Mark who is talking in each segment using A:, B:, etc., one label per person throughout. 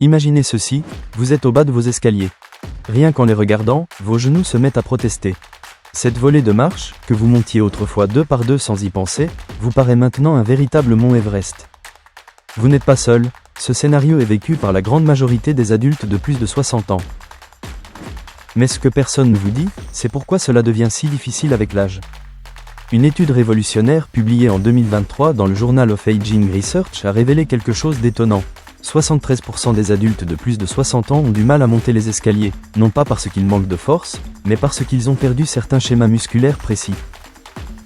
A: Imaginez ceci, vous êtes au bas de vos escaliers. Rien qu'en les regardant, vos genoux se mettent à protester. Cette volée de marche, que vous montiez autrefois 2 par 2 sans y penser, vous paraît maintenant un véritable mont Everest. Vous n'êtes pas seul, ce scénario est vécu par la grande majorité des adultes de plus de 60 ans. Mais ce que personne ne vous dit, c'est pourquoi cela devient si difficile avec l'âge. Une étude révolutionnaire publiée en 2023 dans le Journal of Aging Research a révélé quelque chose d'étonnant. 73% des adultes de plus de 60 ans ont du mal à monter les escaliers, non pas parce qu'ils manquent de force, mais parce qu'ils ont perdu certains schémas musculaires précis.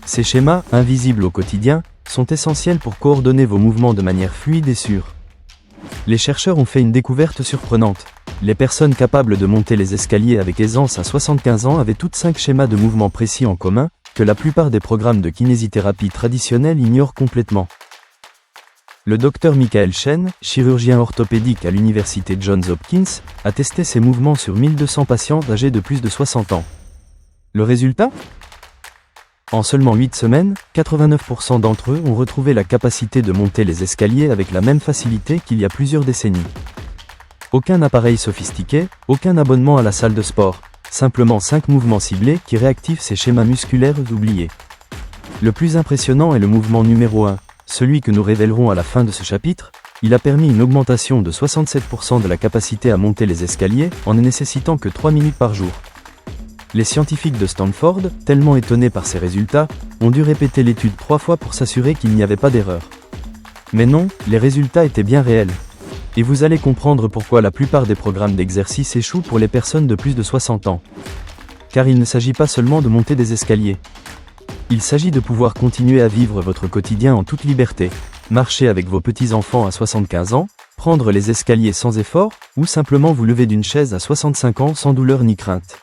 A: Ces schémas, invisibles au quotidien, sont essentiels pour coordonner vos mouvements de manière fluide et sûre. Les chercheurs ont fait une découverte surprenante. Les personnes capables de monter les escaliers avec aisance à 75 ans avaient toutes 5 schémas de mouvements précis en commun, que la plupart des programmes de kinésithérapie traditionnels ignorent complètement. Le docteur Michael Shen, chirurgien orthopédique à l'université Johns Hopkins, a testé ces mouvements sur 1200 patients âgés de plus de 60 ans. Le résultat ? En seulement 8 semaines, 89% d'entre eux ont retrouvé la capacité de monter les escaliers avec la même facilité qu'il y a plusieurs décennies. Aucun appareil sophistiqué, aucun abonnement à la salle de sport, simplement 5 mouvements ciblés qui réactivent ces schémas musculaires oubliés. Le plus impressionnant est le mouvement numéro 1. Celui que nous révélerons à la fin de ce chapitre, il a permis une augmentation de 67% de la capacité à monter les escaliers en ne nécessitant que 3 minutes par jour. Les scientifiques de Stanford, tellement étonnés par ces résultats, ont dû répéter l'étude 3 fois pour s'assurer qu'il n'y avait pas d'erreur. Mais non, les résultats étaient bien réels. Et vous allez comprendre pourquoi la plupart des programmes d'exercice échouent pour les personnes de plus de 60 ans. Car il ne s'agit pas seulement de monter des escaliers. Il s'agit de pouvoir continuer à vivre votre quotidien en toute liberté, marcher avec vos petits-enfants à 75 ans, prendre les escaliers sans effort, ou simplement vous lever d'une chaise à 65 ans sans douleur ni crainte.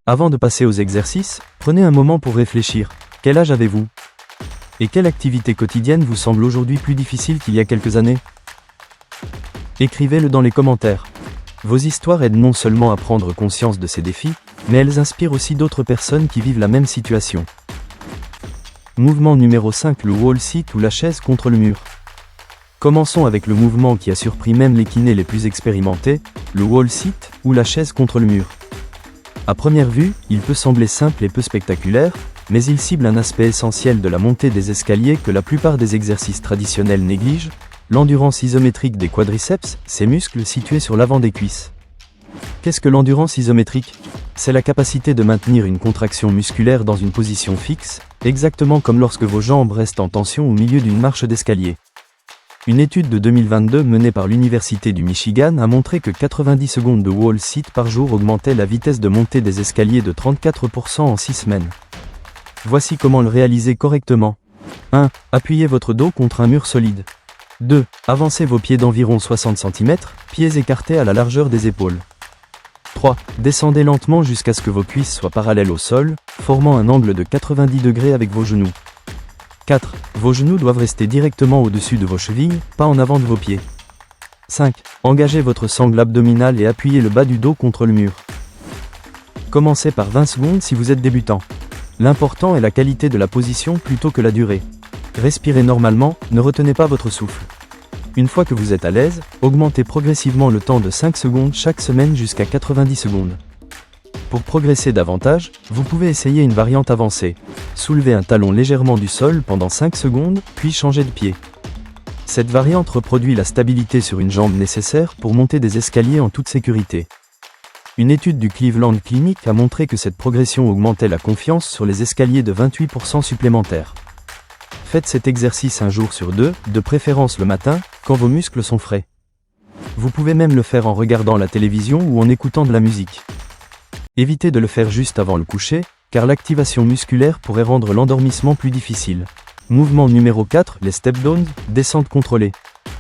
A: Avant de passer aux exercices, prenez un moment pour réfléchir. Quel âge avez-vous ? Et quelle activité quotidienne vous semble aujourd'hui plus difficile qu'il y a quelques années ? Écrivez-le dans les commentaires. Vos histoires aident non seulement à prendre conscience de ces défis, mais elles inspirent aussi d'autres personnes qui vivent la même situation. Mouvement numéro 5, le wall sit ou la chaise contre le mur. Commençons avec le mouvement qui a surpris même les kinés les plus expérimentés, le wall sit ou la chaise contre le mur. À première vue, il peut sembler simple et peu spectaculaire, mais il cible un aspect essentiel de la montée des escaliers que la plupart des exercices traditionnels négligent, l'endurance isométrique des quadriceps, ces muscles situés sur l'avant des cuisses. Qu'est-ce que l'endurance isométrique ? C'est la capacité de maintenir une contraction musculaire dans une position fixe, exactement comme lorsque vos jambes restent en tension au milieu d'une marche d'escalier. Une étude de 2022 menée par l'Université du Michigan a montré que 90 secondes de wall sit par jour augmentait la vitesse de montée des escaliers de 34% en 6 semaines. Voici comment le réaliser correctement. 1. Appuyez votre dos contre un mur solide. 2. Avancez vos pieds d'environ 60 cm, pieds écartés à la largeur des épaules. 3. Descendez lentement jusqu'à ce que vos cuisses soient parallèles au sol, formant un angle de 90 degrés avec vos genoux. 4. Vos genoux doivent rester directement au-dessus de vos chevilles, pas en avant de vos pieds. 5. Engagez votre sangle abdominale et appuyez le bas du dos contre le mur. Commencez par 20 secondes si vous êtes débutant. L'important est la qualité de la position plutôt que la durée. Respirez normalement, ne retenez pas votre souffle. Une fois que vous êtes à l'aise, augmentez progressivement le temps de 5 secondes chaque semaine jusqu'à 90 secondes. Pour progresser davantage, vous pouvez essayer une variante avancée. Soulevez un talon légèrement du sol pendant 5 secondes, puis changez de pied. Cette variante reproduit la stabilité sur une jambe nécessaire pour monter des escaliers en toute sécurité. Une étude du Cleveland Clinic a montré que cette progression augmentait la confiance sur les escaliers de 28% supplémentaires. Faites cet exercice un jour sur 2, de préférence le matin, quand vos muscles sont frais. Vous pouvez même le faire en regardant la télévision ou en écoutant de la musique. Évitez de le faire juste avant le coucher, car l'activation musculaire pourrait rendre l'endormissement plus difficile. Mouvement numéro 4, les step downs, descente contrôlée.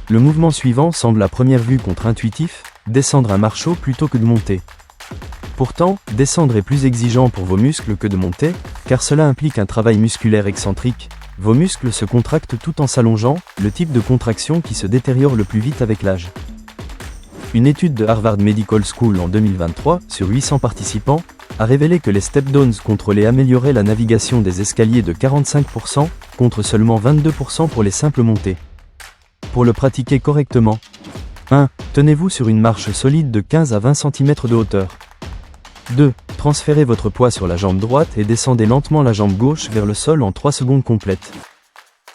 A: Le mouvement suivant semble à première vue contre-intuitif, descendre un marcheau plutôt que de monter. Pourtant, descendre est plus exigeant pour vos muscles que de monter, car cela implique un travail musculaire excentrique. Vos muscles se contractent tout en s'allongeant, le type de contraction qui se détériore le plus vite avec l'âge. Une étude de Harvard Medical School en 2023, sur 800 participants, a révélé que les step downs contrôlés amélioraient la navigation des escaliers de 45%, contre seulement 22% pour les simples montées. Pour le pratiquer correctement, 1. Tenez-vous sur une marche solide de 15 à 20 cm de hauteur. 2. Transférez votre poids sur la jambe droite et descendez lentement la jambe gauche vers le sol en 3 secondes complètes.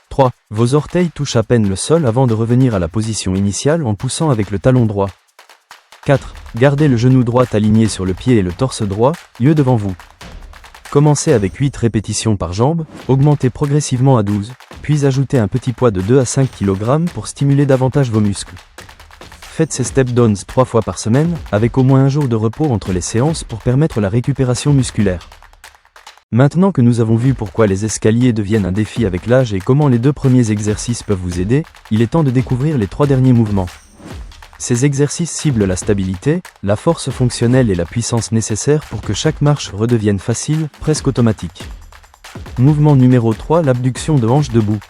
A: 3. Vos orteils touchent à peine le sol avant de revenir à la position initiale en poussant avec le talon droit. 4. Gardez le genou droit aligné sur le pied et le torse droit, yeux devant vous. Commencez avec 8 répétitions par jambe, augmentez progressivement à 12, puis ajoutez un petit poids de 2 à 5 kg pour stimuler davantage vos muscles. Faites ces step downs 3 fois par semaine, avec au moins un jour de repos entre les séances pour permettre la récupération musculaire. Maintenant que nous avons vu pourquoi les escaliers deviennent un défi avec l'âge et comment les 2 premiers exercices peuvent vous aider, il est temps de découvrir les 3 derniers mouvements. Ces exercices ciblent la stabilité, la force fonctionnelle et la puissance nécessaire pour que chaque marche redevienne facile, presque automatique. Mouvement numéro 3, l'abduction de hanche debout.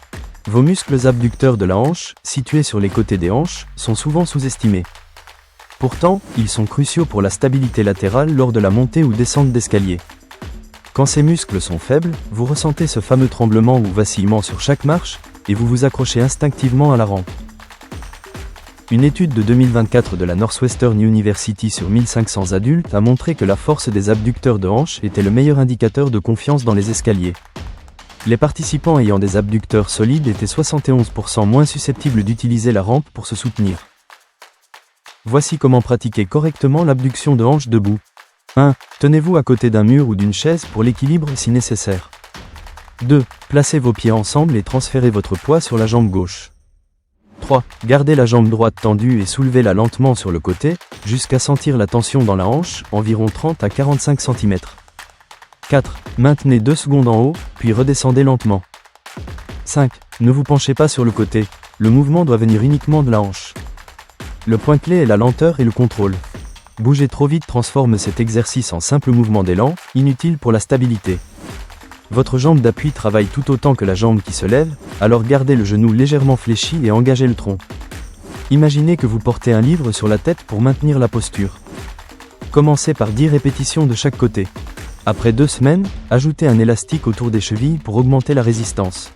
A: Vos muscles abducteurs de la hanche, situés sur les côtés des hanches, sont souvent sous-estimés. Pourtant, ils sont cruciaux pour la stabilité latérale lors de la montée ou descente d'escalier. Quand ces muscles sont faibles, vous ressentez ce fameux tremblement ou vacillement sur chaque marche, et vous vous accrochez instinctivement à la rampe. Une étude de 2024 de la Northwestern University sur 1500 adultes a montré que la force des abducteurs de hanche était le meilleur indicateur de confiance dans les escaliers. Les participants ayant des abducteurs solides étaient 71% moins susceptibles d'utiliser la rampe pour se soutenir. Voici comment pratiquer correctement l'abduction de hanche debout. 1. Tenez-vous à côté d'un mur ou d'une chaise pour l'équilibre si nécessaire. 2. Placez vos pieds ensemble et transférez votre poids sur la jambe gauche. 3. Gardez la jambe droite tendue et soulevez-la lentement sur le côté, jusqu'à sentir la tension dans la hanche, environ 30 à 45 cm. 4. Maintenez 2 secondes en haut, puis redescendez lentement. 5. Ne vous penchez pas sur le côté, le mouvement doit venir uniquement de la hanche. Le point clé est la lenteur et le contrôle. Bouger trop vite transforme cet exercice en simple mouvement d'élan, inutile pour la stabilité. Votre jambe d'appui travaille tout autant que la jambe qui se lève, alors gardez le genou légèrement fléchi et engagez le tronc. Imaginez que vous portez un livre sur la tête pour maintenir la posture. Commencez par 10 répétitions de chaque côté. Après 2 semaines, ajoutez un élastique autour des chevilles pour augmenter la résistance.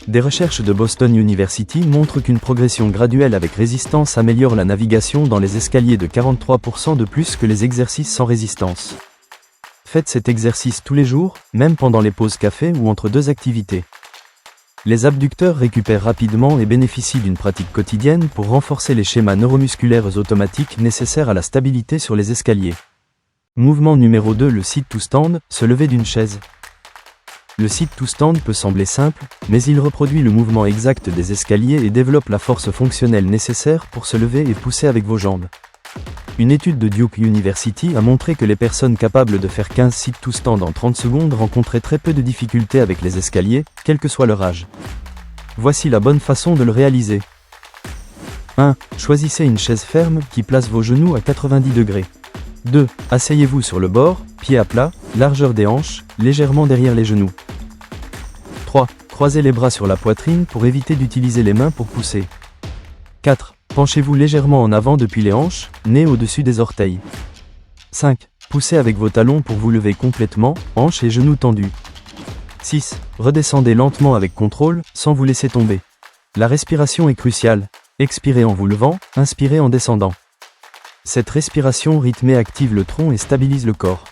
A: Des recherches de Boston University montrent qu'une progression graduelle avec résistance améliore la navigation dans les escaliers de 43% de plus que les exercices sans résistance. Faites cet exercice tous les jours, même pendant les pauses café ou entre 2 activités. Les abducteurs récupèrent rapidement et bénéficient d'une pratique quotidienne pour renforcer les schémas neuromusculaires automatiques nécessaires à la stabilité sur les escaliers. Mouvement numéro 2, le sit to stand, se lever d'une chaise. Le sit to stand peut sembler simple, mais il reproduit le mouvement exact des escaliers et développe la force fonctionnelle nécessaire pour se lever et pousser avec vos jambes. Une étude de Duke University a montré que les personnes capables de faire 15 sit to stand en 30 secondes rencontraient très peu de difficultés avec les escaliers, quel que soit leur âge. Voici la bonne façon de le réaliser. 1. Choisissez une chaise ferme qui place vos genoux à 90 degrés. 2. Asseyez-vous sur le bord, pieds à plat, largeur des hanches, légèrement derrière les genoux. 3. Croisez les bras sur la poitrine pour éviter d'utiliser les mains pour pousser. 4. Penchez-vous légèrement en avant depuis les hanches, nez au-dessus des orteils. 5. Poussez avec vos talons pour vous lever complètement, hanches et genoux tendus. 6. Redescendez lentement avec contrôle, sans vous laisser tomber. La respiration est cruciale. Expirez en vous levant, inspirez en descendant. Cette respiration rythmée active le tronc et stabilise le corps.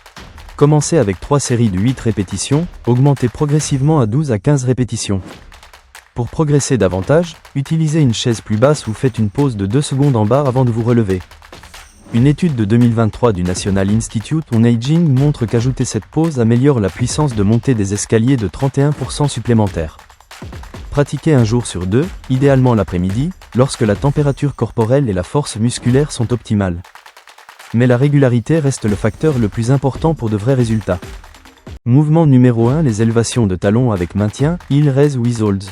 A: Commencez avec 3 séries de 8 répétitions, augmentez progressivement à 12 à 15 répétitions. Pour progresser davantage, utilisez une chaise plus basse ou faites une pause de 2 secondes en bas avant de vous relever. Une étude de 2023 du National Institute on Aging montre qu'ajouter cette pause améliore la puissance de montée des escaliers de 31% supplémentaire. Pratiquez un jour sur 2, idéalement l'après-midi, lorsque la température corporelle et la force musculaire sont optimales. Mais la régularité reste le facteur le plus important pour de vrais résultats. Mouvement numéro 1, les élévations de talons avec maintien, heel raise ou heel holds.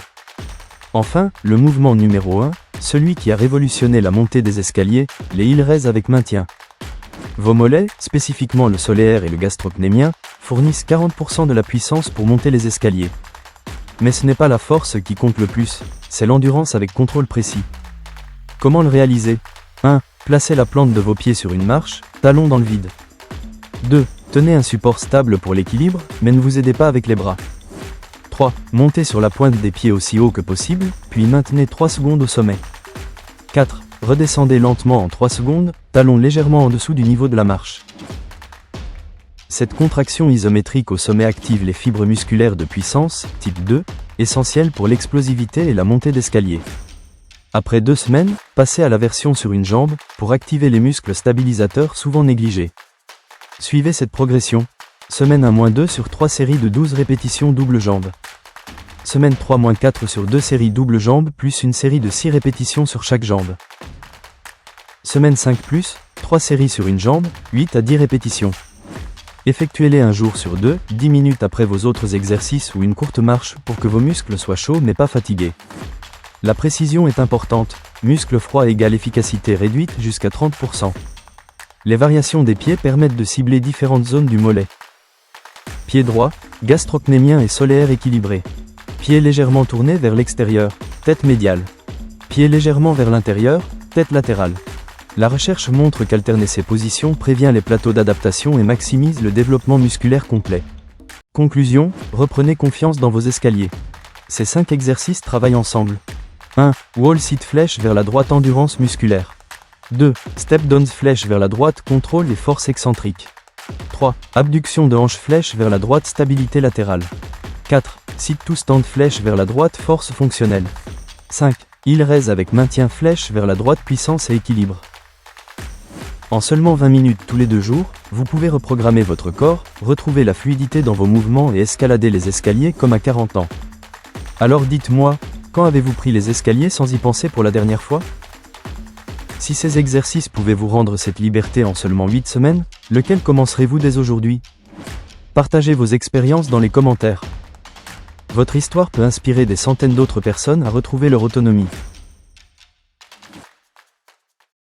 A: Enfin, le mouvement numéro 1, celui qui a révolutionné la montée des escaliers, les heel raise avec maintien. Vos mollets, spécifiquement le solaire et le gastrocnémien, fournissent 40% de la puissance pour monter les escaliers. Mais ce n'est pas la force qui compte le plus, c'est l'endurance avec contrôle précis. Comment le réaliser ? 1. Placez la plante de vos pieds sur une marche, talons dans le vide. 2. Tenez un support stable pour l'équilibre, mais ne vous aidez pas avec les bras. 3. Montez sur la pointe des pieds aussi haut que possible, puis maintenez 3 secondes au sommet. 4. redescendez lentement en 3 secondes, talons légèrement en dessous du niveau de la marche. Cette contraction isométrique au sommet active les fibres musculaires de puissance, type 2, essentielles pour l'explosivité et la montée d'escalier. Après 2 semaines, passez à la version sur une jambe, pour activer les muscles stabilisateurs souvent négligés. Suivez cette progression. Semaine 1-2 sur 3 séries de 12 répétitions double jambe. Semaine 3-4 sur 2 séries double jambe plus une série de 6 répétitions sur chaque jambe. Semaine 5+, 3 séries sur une jambe, 8 à 10 répétitions. Effectuez-les un jour sur 2, 10 minutes après vos autres exercices ou une courte marche pour que vos muscles soient chauds mais pas fatigués. La précision est importante, muscles froids égale efficacité réduite jusqu'à 30%. Les variations des pieds permettent de cibler différentes zones du mollet. Pied droit, gastrocnémien et solaire équilibré. Pied légèrement tourné vers l'extérieur, tête médiale. Pied légèrement vers l'intérieur, tête latérale. La recherche montre qu'alterner ces positions prévient les plateaux d'adaptation et maximise le développement musculaire complet. Conclusion, reprenez confiance dans vos escaliers. Ces 5 exercices travaillent ensemble. 1. Wall sit flèche vers la droite endurance musculaire. 2. Step down flèche vers la droite contrôle et force excentrique. 3. Abduction de hanche flèche vers la droite stabilité latérale. 4. Sit to stand flèche vers la droite force fonctionnelle. 5. Heel raise avec maintien flèche vers la droite puissance et équilibre. En seulement 20 minutes tous les 2 jours, vous pouvez reprogrammer votre corps, retrouver la fluidité dans vos mouvements et escalader les escaliers comme à 40 ans. Alors dites-moi, quand avez-vous pris les escaliers sans y penser pour la dernière fois ? Si ces exercices pouvaient vous rendre cette liberté en seulement 8 semaines, lequel commencerez-vous dès aujourd'hui ? Partagez vos expériences dans les commentaires. Votre histoire peut inspirer des centaines d'autres personnes à retrouver leur autonomie.